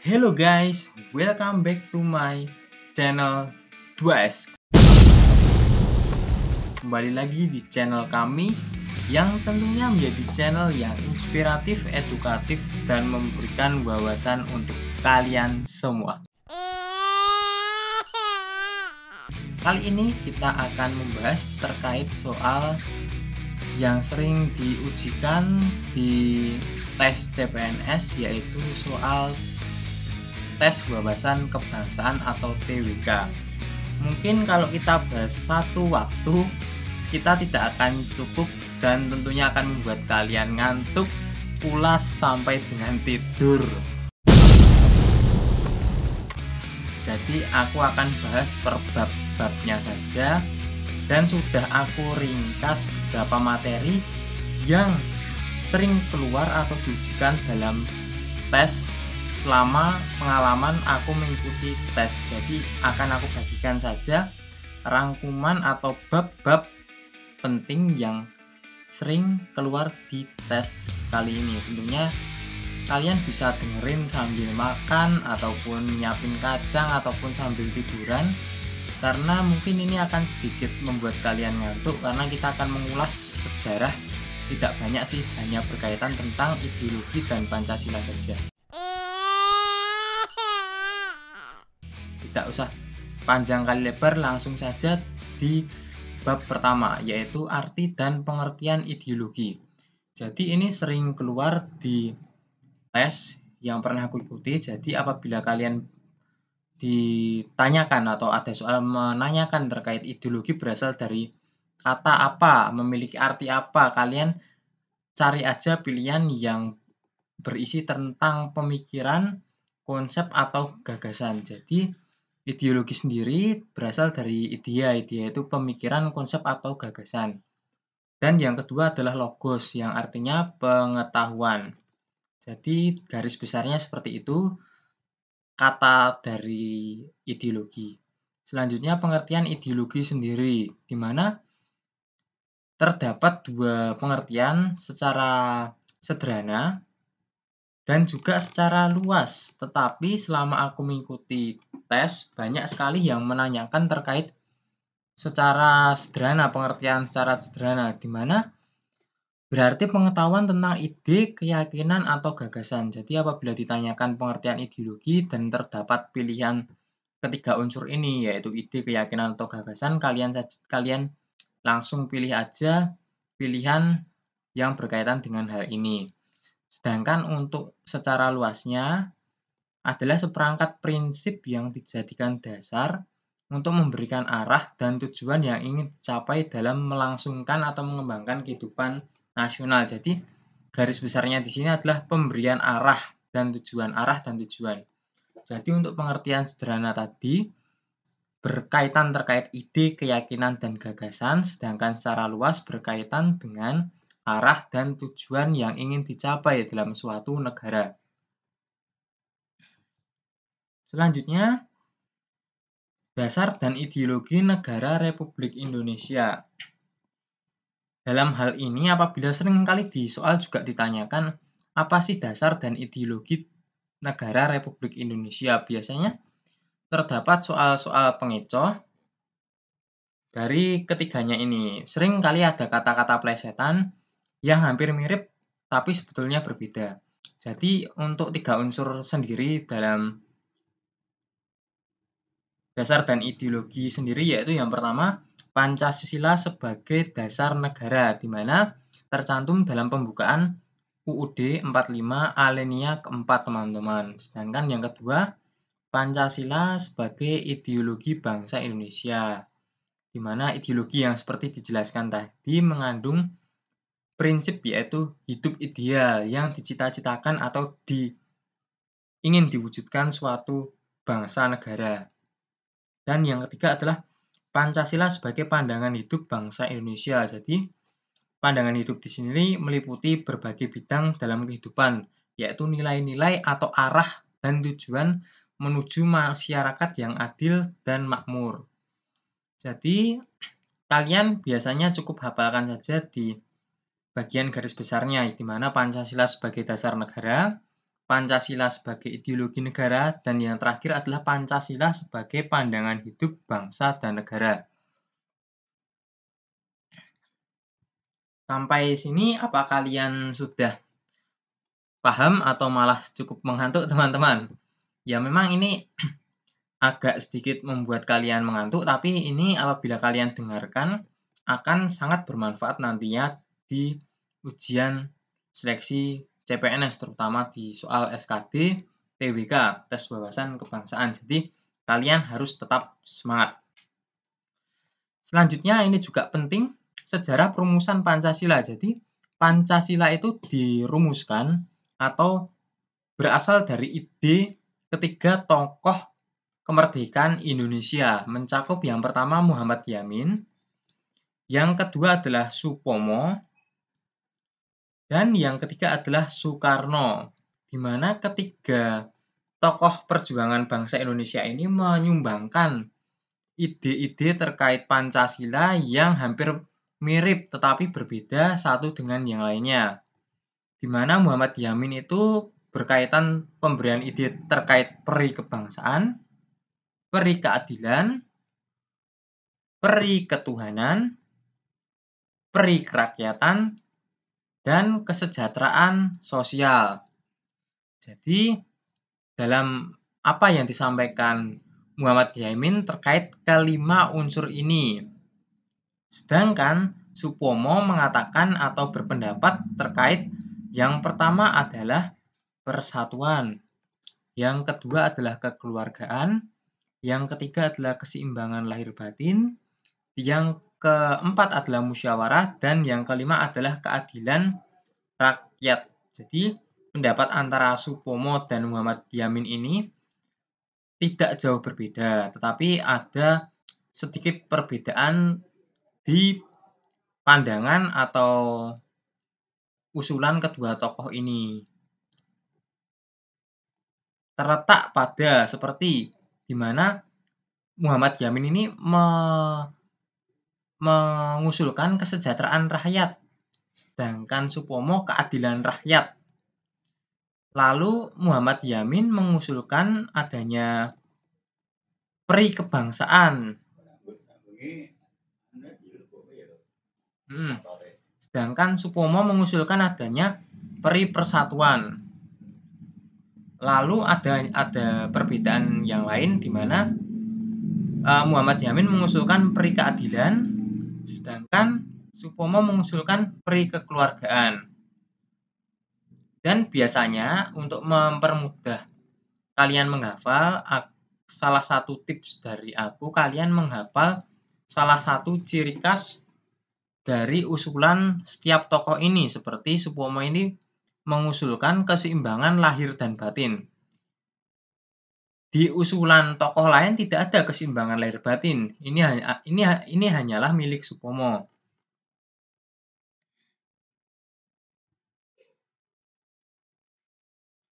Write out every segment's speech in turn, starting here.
Hello guys, welcome back to my channel 2S. Kembali lagi di channel kami yang tentunya menjadi channel yang inspiratif, edukatif, dan memberikan wawasan untuk kalian semua. Kali ini kita akan membahas terkait soal yang sering diujikan di tes CPNS, yaitu soal tes wawasan kebangsaan atau TWK. Mungkin kalau kita bahas satu waktu, kita tidak akan cukup dan tentunya akan membuat kalian ngantuk, pulas sampai dengan tidur. Jadi aku akan bahas per bab-babnya saja, dan sudah aku ringkas beberapa materi yang sering keluar atau diujikan dalam tes selama pengalaman aku mengikuti tes. Jadi akan aku bagikan saja rangkuman atau bab-bab penting yang sering keluar di tes kali ini. Tentunya kalian bisa dengerin sambil makan ataupun nyiapin kacang ataupun sambil tiduran, karena mungkin ini akan sedikit membuat kalian ngantuk karena kita akan mengulas sejarah. Tidak banyak sih, hanya berkaitan tentang ideologi dan Pancasila saja. Tidak usah panjang kali lebar, langsung saja di bab pertama, yaitu arti dan pengertian ideologi. Jadi ini sering keluar di tes yang pernah aku ikuti. Jadi apabila kalian ditanyakan atau ada soal menanyakan terkait ideologi berasal dari kata apa, memiliki arti apa, kalian cari aja pilihan yang berisi tentang pemikiran, konsep, atau gagasan. Jadi ideologi sendiri berasal dari idea itu pemikiran, konsep, atau gagasan. Dan yang kedua adalah logos, yang artinya pengetahuan. Jadi garis besarnya seperti itu kata dari ideologi. Selanjutnya pengertian ideologi sendiri, di mana terdapat dua pengertian secara sederhana dan juga secara luas. Tetapi selama aku mengikuti tes, banyak sekali yang menanyakan terkait secara sederhana, pengertian secara sederhana, di mana berarti pengetahuan tentang ide, keyakinan, atau gagasan. Jadi apabila ditanyakan pengertian ideologi dan terdapat pilihan ketiga unsur ini, yaitu ide, keyakinan, atau gagasan, kalian langsung pilih aja pilihan yang berkaitan dengan hal ini. Sedangkan untuk secara luasnya adalah seperangkat prinsip yang dijadikan dasar untuk memberikan arah dan tujuan yang ingin dicapai dalam melangsungkan atau mengembangkan kehidupan nasional. Jadi garis besarnya di sini adalah pemberian arah dan tujuan, Jadi untuk pengertian sederhana tadi berkaitan terkait ide, keyakinan, dan gagasan, sedangkan secara luas berkaitan dengan arah dan tujuan yang ingin dicapai dalam suatu negara. Selanjutnya, dasar dan ideologi negara Republik Indonesia. Dalam hal ini, apabila seringkali di soal juga ditanyakan, apa sih dasar dan ideologi negara Republik Indonesia? Biasanya terdapat soal-soal pengecoh dari ketiganya ini. Seringkali ada kata-kata plesetan yang hampir mirip, tapi sebetulnya berbeda. Jadi, untuk tiga unsur sendiri dalam dasar dan ideologi sendiri, yaitu yang pertama, Pancasila sebagai dasar negara, di mana tercantum dalam pembukaan UUD 45 alinea keempat, teman-teman. Sedangkan yang kedua, Pancasila sebagai ideologi bangsa Indonesia, di mana ideologi yang seperti dijelaskan tadi mengandung prinsip yaitu hidup ideal yang dicita-citakan atau ingin diwujudkan suatu bangsa negara. Dan yang ketiga adalah Pancasila sebagai pandangan hidup bangsa Indonesia. Jadi, pandangan hidup di sini meliputi berbagai bidang dalam kehidupan, yaitu nilai-nilai atau arah dan tujuan menuju masyarakat yang adil dan makmur. Jadi, kalian biasanya cukup hafalkan saja di bagian garis besarnya, di mana Pancasila sebagai dasar negara, Pancasila sebagai ideologi negara, dan yang terakhir adalah Pancasila sebagai pandangan hidup bangsa dan negara. Sampai sini apa kalian sudah paham atau malah cukup mengantuk, teman-teman? Ya memang ini agak sedikit membuat kalian mengantuk, tapi ini apabila kalian dengarkan akan sangat bermanfaat nantinya di ujian seleksi CPNS, terutama di soal SKD, TWK, tes wawasan kebangsaan. Jadi kalian harus tetap semangat. Selanjutnya ini juga penting, sejarah perumusan Pancasila. Jadi Pancasila itu dirumuskan atau berasal dari ide ketiga tokoh kemerdekaan Indonesia, mencakup yang pertama Muhammad Yamin, yang kedua adalah Supomo, dan yang ketiga adalah Soekarno, di mana ketiga tokoh perjuangan bangsa Indonesia ini menyumbangkan ide-ide terkait Pancasila yang hampir mirip tetapi berbeda satu dengan yang lainnya. Di mana Muhammad Yamin itu berkaitan pemberian ide terkait peri kebangsaan, peri keadilan, peri ketuhanan, peri kerakyatan, dan kesejahteraan sosial. Jadi dalam apa yang disampaikan Muhammad Yamin terkait kelima unsur ini. Sedangkan Supomo mengatakan atau berpendapat terkait yang pertama adalah persatuan, yang kedua adalah kekeluargaan, yang ketiga adalah keseimbangan lahir batin, yang keempat adalah musyawarah, dan yang kelima adalah keadilan rakyat. Jadi pendapat antara Supomo dan Muhammad Yamin ini tidak jauh berbeda, tetapi ada sedikit perbedaan di pandangan atau usulan kedua tokoh ini. Terletak pada seperti di mana Muhammad Yamin ini mengusulkan kesejahteraan rakyat, sedangkan Supomo keadilan rakyat. Lalu Muhammad Yamin mengusulkan adanya peri kebangsaan. Sedangkan Supomo mengusulkan adanya peri persatuan. Lalu ada perbedaan yang lain di mana Muhammad Yamin mengusulkan peri keadilan, sedangkan Supomo mengusulkan peri kekeluargaan. Dan biasanya untuk mempermudah kalian menghafal, salah satu tips dari aku, kalian menghafal salah satu ciri khas dari usulan setiap tokoh ini. Seperti Supomo ini mengusulkan keseimbangan lahir dan batin. Di usulan tokoh lain tidak ada keseimbangan lahir batin. Ini hanyalah milik Supomo.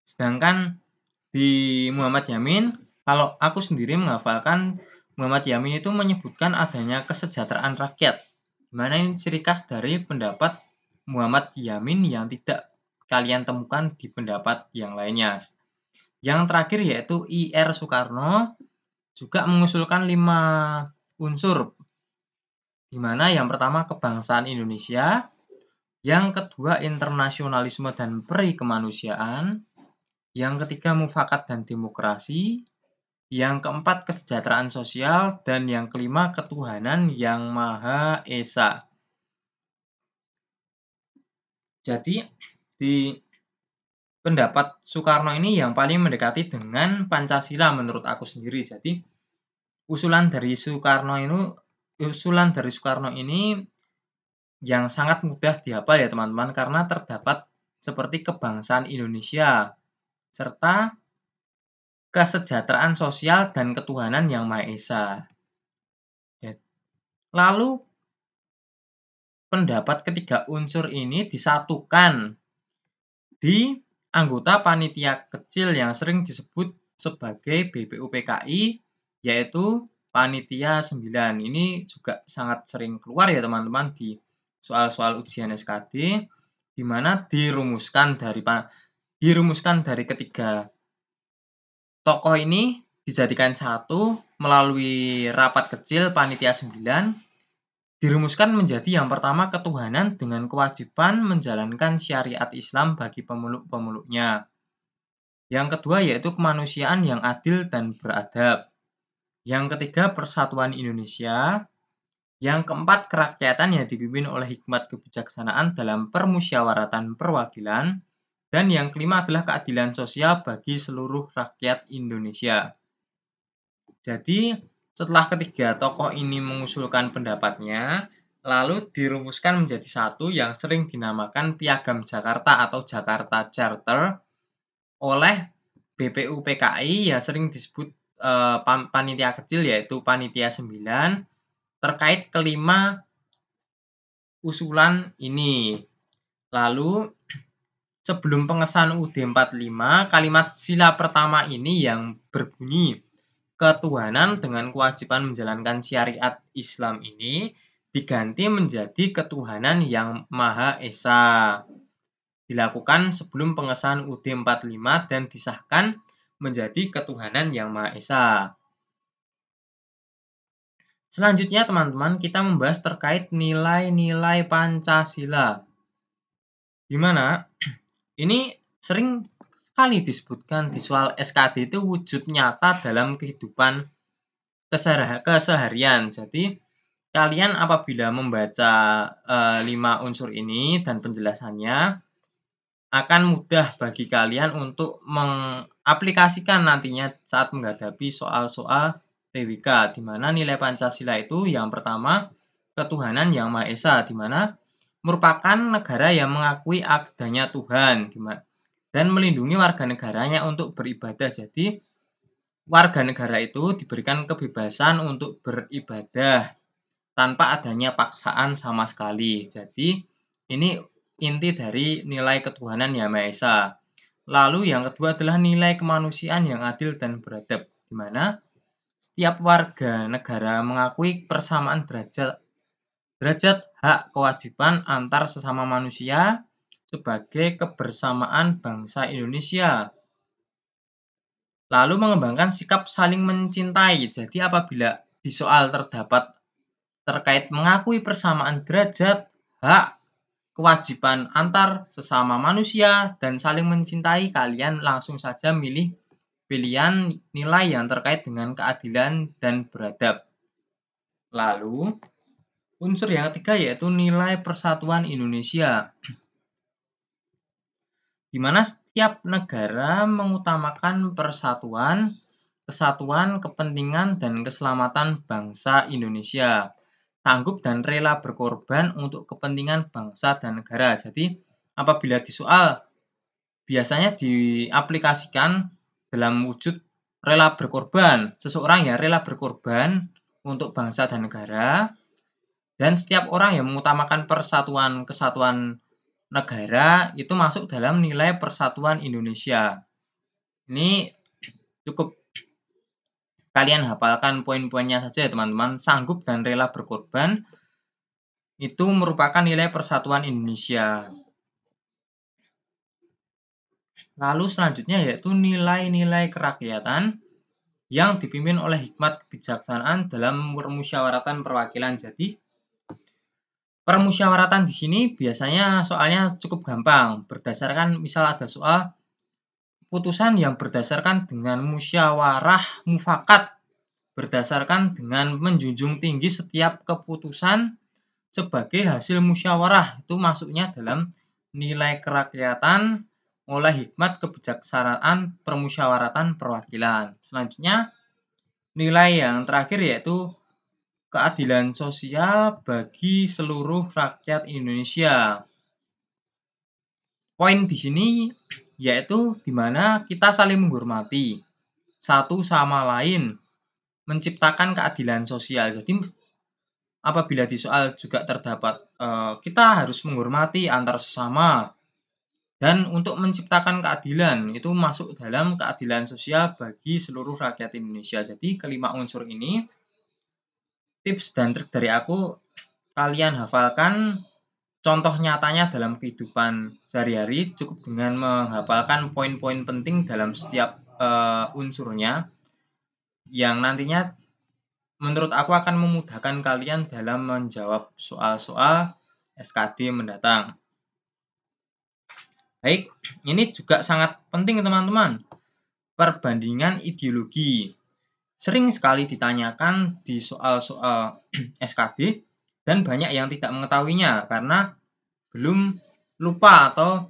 Sedangkan di Muhammad Yamin, kalau aku sendiri menghafalkan, Muhammad Yamin itu menyebutkan adanya kesejahteraan rakyat. Dimana ini ciri khas dari pendapat Muhammad Yamin yang tidak kalian temukan di pendapat yang lainnya. Yang terakhir yaitu I.R. Soekarno juga mengusulkan 5 unsur, di mana yang pertama kebangsaan Indonesia, yang kedua internasionalisme dan peri kemanusiaan, yang ketiga mufakat dan demokrasi, yang keempat kesejahteraan sosial, dan yang kelima ketuhanan yang Maha Esa. Jadi di pendapat Soekarno ini yang paling mendekati dengan Pancasila menurut aku sendiri. Jadi usulan dari Soekarno ini yang sangat mudah dihafal ya teman-teman, karena terdapat seperti kebangsaan Indonesia serta kesejahteraan sosial dan ketuhanan yang Maha Esa. Lalu pendapat ketiga unsur ini disatukan di anggota panitia kecil yang sering disebut sebagai BPUPKI, yaitu panitia 9. Ini juga sangat sering keluar ya teman-teman di soal-soal ujian SKD, di mana dirumuskan dari ketiga tokoh ini dijadikan satu melalui rapat kecil panitia 9, dirumuskan menjadi yang pertama ketuhanan dengan kewajiban menjalankan syariat Islam bagi pemeluk-pemeluknya. Yang kedua yaitu kemanusiaan yang adil dan beradab. Yang ketiga persatuan Indonesia. Yang keempat kerakyatan yang dipimpin oleh hikmat kebijaksanaan dalam permusyawaratan perwakilan. Dan yang kelima adalah keadilan sosial bagi seluruh rakyat Indonesia. Jadi setelah ketiga tokoh ini mengusulkan pendapatnya, lalu dirumuskan menjadi satu yang sering dinamakan Piagam Jakarta atau Jakarta Charter oleh BPUPKI, ya sering disebut panitia kecil yaitu panitia 9 terkait kelima usulan ini. Lalu sebelum pengesahan UUD 45, kalimat sila pertama ini yang berbunyi ketuhanan dengan kewajiban menjalankan syariat Islam ini diganti menjadi ketuhanan yang Maha Esa. Dilakukan sebelum pengesahan UUD 45 dan disahkan menjadi ketuhanan yang Maha Esa. Selanjutnya teman-teman kita membahas terkait nilai-nilai Pancasila. Di mana ini sering sekali disebutkan di soal SKD itu wujud nyata dalam kehidupan keseharian. Jadi kalian apabila membaca 5 unsur ini dan penjelasannya akan mudah bagi kalian untuk mengaplikasikan nantinya saat menghadapi soal-soal TWK, di mana nilai Pancasila itu yang pertama ketuhanan yang Maha Esa, di mana merupakan negara yang mengakui adanya Tuhan dan melindungi warga negaranya untuk beribadah. Jadi warga negara itu diberikan kebebasan untuk beribadah tanpa adanya paksaan sama sekali. Jadi ini inti dari nilai ketuhanan yang Maha Esa. Lalu yang kedua adalah nilai kemanusiaan yang adil dan beradab, di mana setiap warga negara mengakui persamaan derajat hak kewajiban antar sesama manusia sebagai kebersamaan bangsa Indonesia. Lalu mengembangkan sikap saling mencintai. Jadi apabila di soal terdapat terkait mengakui persamaan derajat hak kewajiban antar sesama manusia dan saling mencintai, kalian langsung saja milih pilihan nilai yang terkait dengan keadilan dan beradab. Lalu unsur yang ketiga yaitu nilai persatuan Indonesia, di mana setiap negara mengutamakan persatuan, kesatuan, kepentingan, dan keselamatan bangsa Indonesia, sanggup dan rela berkorban untuk kepentingan bangsa dan negara. Jadi apabila di soal biasanya diaplikasikan dalam wujud rela berkorban, seseorang yang rela berkorban untuk bangsa dan negara, dan setiap orang yang mengutamakan persatuan kesatuan negara itu masuk dalam nilai persatuan Indonesia. Ini cukup kalian hafalkan poin-poinnya saja ya teman-teman. Sanggup dan rela berkorban itu merupakan nilai persatuan Indonesia. Lalu selanjutnya yaitu nilai-nilai kerakyatan yang dipimpin oleh hikmat kebijaksanaan dalam permusyawaratan perwakilan. Jadi permusyawaratan di sini biasanya soalnya cukup gampang. Berdasarkan misal ada soal putusan yang berdasarkan dengan musyawarah mufakat, berdasarkan dengan menjunjung tinggi setiap keputusan sebagai hasil musyawarah, itu masuknya dalam nilai kerakyatan oleh hikmat kebijaksanaan permusyawaratan perwakilan. Selanjutnya nilai yang terakhir yaitu keadilan sosial bagi seluruh rakyat Indonesia. Poin di sini yaitu di mana kita saling menghormati satu sama lain, menciptakan keadilan sosial. Jadi apabila di soal juga terdapat kita harus menghormati antar sesama dan untuk menciptakan keadilan itu masuk dalam keadilan sosial bagi seluruh rakyat Indonesia. Jadi kelima unsur ini tips dan trik dari aku kalian hafalkan contoh nyatanya dalam kehidupan sehari-hari cukup dengan menghafalkan poin-poin penting dalam setiap unsurnya yang nantinya menurut aku akan memudahkan kalian dalam menjawab soal-soal SKD mendatang. Baik, ini juga sangat penting teman-teman. Perbandingan ideologi. Sering sekali ditanyakan di soal-soal SKD dan banyak yang tidak mengetahuinya karena belum lupa atau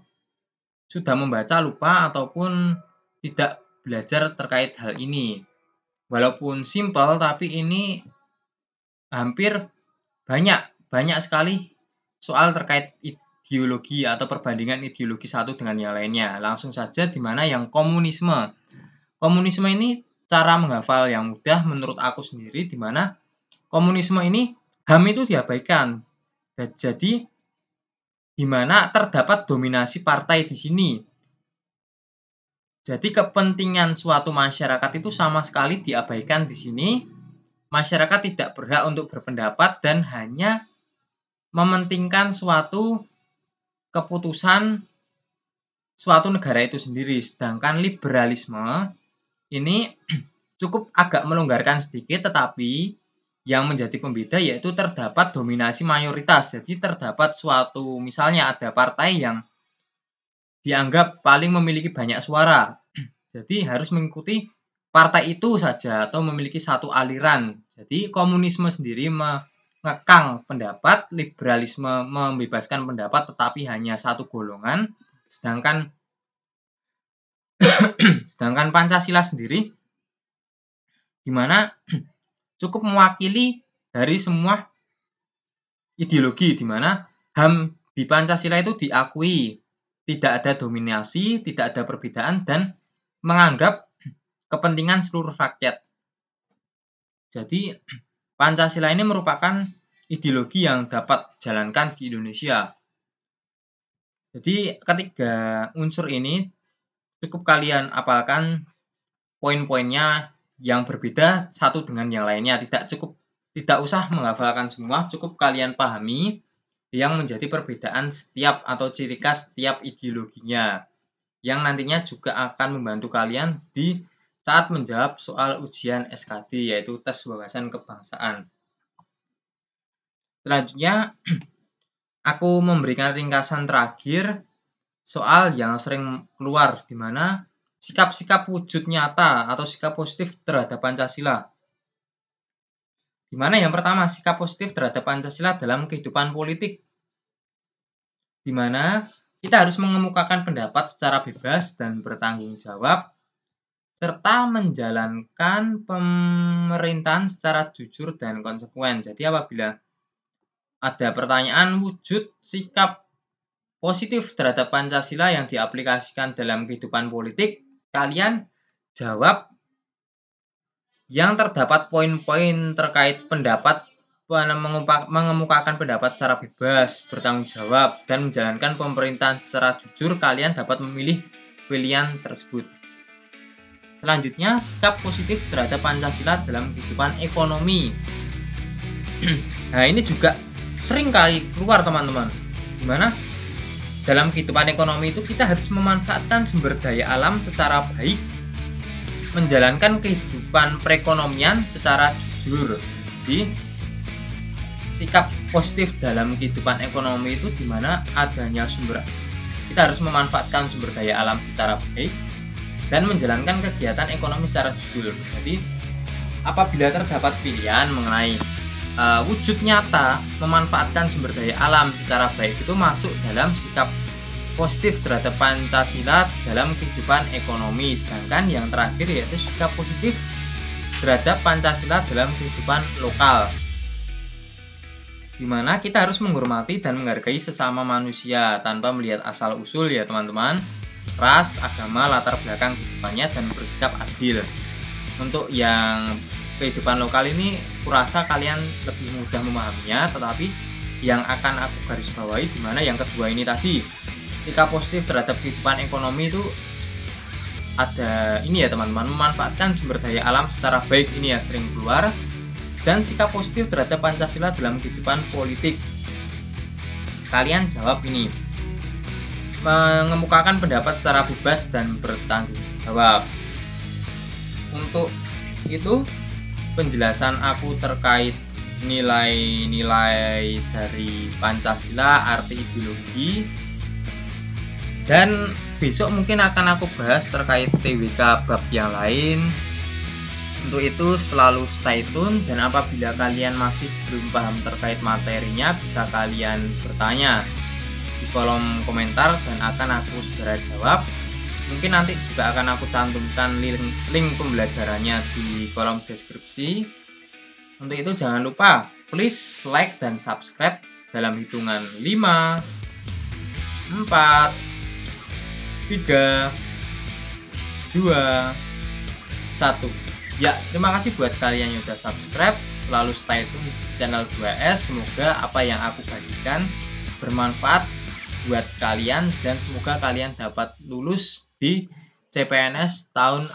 sudah membaca lupa ataupun tidak belajar terkait hal ini. Walaupun simpel tapi ini hampir banyak sekali soal terkait ideologi atau perbandingan ideologi satu dengan yang lainnya. Langsung saja di mana yang komunisme. Komunisme ini cara menghafal yang mudah menurut aku sendiri di mana komunisme ini HAM itu diabaikan. Jadi di mana terdapat dominasi partai di sini. Jadi kepentingan suatu masyarakat itu sama sekali diabaikan di sini. Masyarakat tidak berhak untuk berpendapat dan hanya mementingkan suatu keputusan suatu negara itu sendiri. Sedangkan liberalisme ini cukup agak melonggarkan sedikit, tetapi yang menjadi pembeda yaitu terdapat dominasi mayoritas. Jadi terdapat suatu, misalnya ada partai yang dianggap paling memiliki banyak suara. Jadi harus mengikuti partai itu saja atau memiliki satu aliran. Jadi komunisme sendiri mengekang pendapat, liberalisme membebaskan pendapat tetapi hanya satu golongan. Sedangkan Pancasila sendiri di mana cukup mewakili dari semua ideologi, di mana HAM di Pancasila itu diakui tidak ada dominasi, tidak ada perbedaan, dan menganggap kepentingan seluruh rakyat. Jadi Pancasila ini merupakan ideologi yang dapat dijalankan di Indonesia. Jadi ketiga unsur ini cukup kalian apalkan poin-poinnya yang berbeda satu dengan yang lainnya. Tidak usah menghafalkan semua, cukup kalian pahami yang menjadi perbedaan setiap atau ciri khas setiap ideologinya, yang nantinya juga akan membantu kalian di saat menjawab soal ujian SKD, yaitu tes wawasan kebangsaan. Selanjutnya, aku memberikan ringkasan terakhir soal yang sering keluar, di mana sikap-sikap wujud nyata atau sikap positif terhadap Pancasila. Di mana yang pertama, sikap positif terhadap Pancasila dalam kehidupan politik. Di mana kita harus mengemukakan pendapat secara bebas dan bertanggung jawab, serta menjalankan pemerintahan secara jujur dan konsekuen. Jadi apabila ada pertanyaan wujud sikap positif terhadap Pancasila yang diaplikasikan dalam kehidupan politik, kalian jawab yang terdapat poin-poin terkait pendapat, mengemukakan pendapat secara bebas, bertanggung jawab, dan menjalankan pemerintahan secara jujur, kalian dapat memilih pilihan tersebut. Selanjutnya, sikap positif terhadap Pancasila dalam kehidupan ekonomi. Nah, ini juga sering kali keluar teman-teman, dimana dalam kehidupan ekonomi itu kita harus memanfaatkan sumber daya alam secara baik, menjalankan kehidupan perekonomian secara jujur. Jadi sikap positif dalam kehidupan ekonomi itu di mana adanya kita harus memanfaatkan sumber daya alam secara baik dan menjalankan kegiatan ekonomi secara jujur. Jadi apabila terdapat pilihan mengenai wujud nyata memanfaatkan sumber daya alam secara baik, itu masuk dalam sikap positif terhadap Pancasila dalam kehidupan ekonomi. Sedangkan yang terakhir yaitu sikap positif terhadap Pancasila dalam kehidupan lokal, di mana kita harus menghormati dan menghargai sesama manusia tanpa melihat asal-usul ya teman-teman, ras, agama, latar belakang kehidupannya, dan bersikap adil. Untuk yang kehidupan lokal ini kurasa kalian lebih mudah memahaminya, tetapi yang akan aku garis bawahi di mana yang kedua ini tadi, sikap positif terhadap kehidupan ekonomi itu ada ini ya teman-teman, memanfaatkan sumber daya alam secara baik, ini ya sering keluar. Dan sikap positif terhadap Pancasila dalam kehidupan politik. kalian jawab ini. Mengemukakan pendapat secara bebas dan bertanggung jawab. Untuk itu penjelasan aku terkait nilai-nilai dari Pancasila, arti ideologi, dan besok mungkin akan aku bahas terkait TWK bab yang lain. Untuk itu selalu stay tune, dan apabila kalian masih belum paham terkait materinya, bisa kalian bertanya di kolom komentar dan akan aku segera jawab. Mungkin nanti juga akan aku cantumkan link pembelajarannya di kolom deskripsi. Untuk itu jangan lupa please like dan subscribe dalam hitungan 5, 4, 3, 2, 1. Ya, terima kasih buat kalian yang udah subscribe. Selalu stay tune di channel 2S. Semoga apa yang aku bagikan bermanfaat buat kalian dan semoga kalian dapat lulus di CPNS tahun